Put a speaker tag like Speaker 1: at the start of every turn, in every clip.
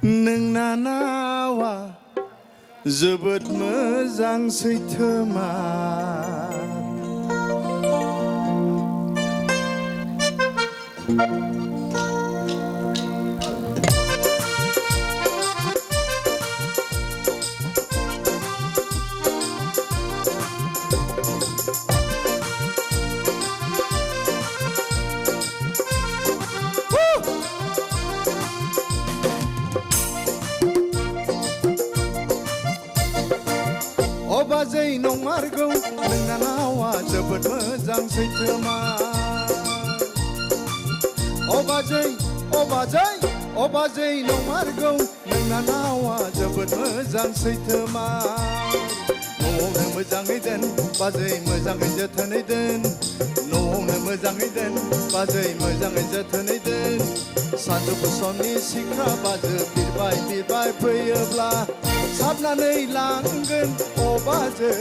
Speaker 1: नोंना नावा जोबोद मोजां सैथोमार अबाजै नंमारगौ नोंना नावा जोबोद मोजां सैथोमार अबाजै नंमारगौ नोंना नावा जोबोद मोजां सैथोमार न'आवनो मोजाङै दोन बाजै मोजाङै जोथोनै दोन न'आवनो मोजाङै दोन बाजै मोजाङै जोथोनै दोन सानजौफु समनि सिख्रा बाजो बिरबाय फैयोब्ला साबनानै लांगोन अबाजै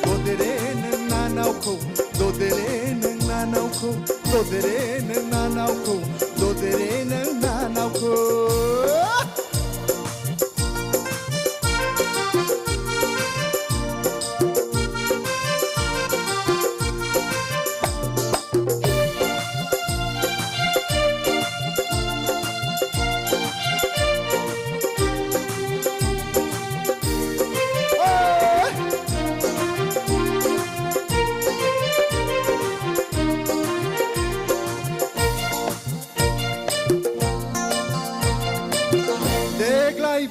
Speaker 1: ददेरे नोंना नावखौ ददेरे नोंना नावखौ ददेरे नोंना नावखौ ददेरे नोंना नावखौ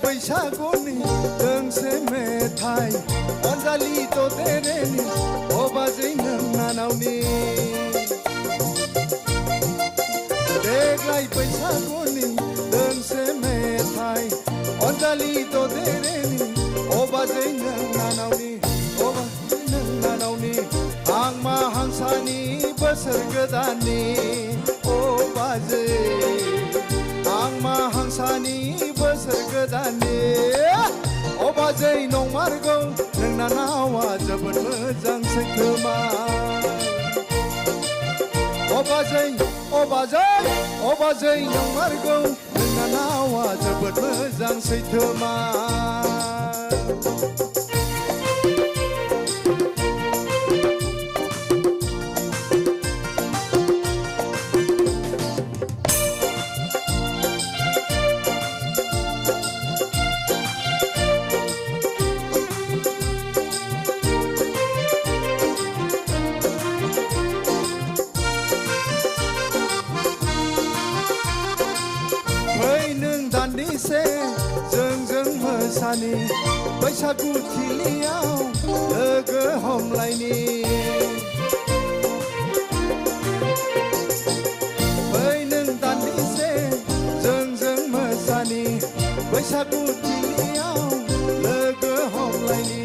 Speaker 1: बैसागुनि दोंसे मेथाइ अनजालि ददेरेनि अबाजै नोंना नावनि देग्लाय बैसागुनि दोंसे मेथाइ अनजालि ददेरेनि अबाजै नोंना नावनि अबाजै नोंना नावनि हांमा हांसानि बोसोर गोदाननि अबाजै हांमा हांसानि बोसोर गोदाननि अबाजै नंमारगौ नोंना नावा जोबोद मोजां सैथोमार अबाजै नंमारगौ नोंना नावा जोबोद मोजां सैथोमार दान्दिसे जों मोसानि बैसागु थिलियाव लोगो हमलायनि फै नों दान्दिसे जों मोसानि बैसागु थिलियाव लोगो हमलायनि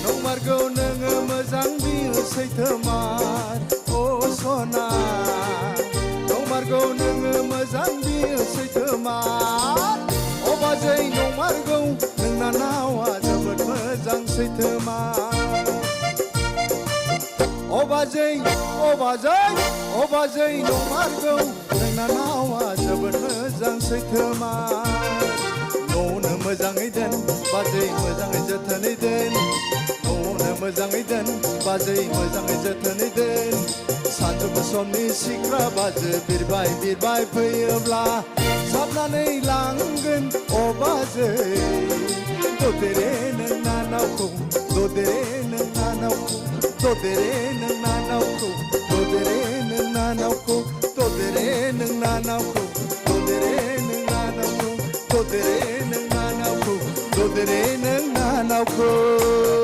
Speaker 1: नंमारगौ नोङो मोजां बियो सैथोमार अ सना नंमारगौ नोङो मोजां बियो सैथोमार अबाजै नंमारगौ नोंना नावा जोबोद मोजां सैथोमार अबाजै नंमारगौ नोंना नावा जोबोद मोजां सैथोमार न'आवनो मोजाङै दोन बाजै मोजाङै जोथोनै दोन न'आवनो मोजाङै दोन बाजै मोजाङै जोथोनै दोन सानजौफु समनि सिख्रा बाजो बिरबाय फैयोब्ला साबनानै लांगोन अबाजै ददेरे नोंना नावखौ ददेरे नोंना नावखौ ददेरे नोंना नावखौ ददेरे नोंना नावखौ ददेरे नोंना नावखौ ददेरे नोंना नावखौ ददेरे नोंना नावखौ ददेरे नोंना नावखौ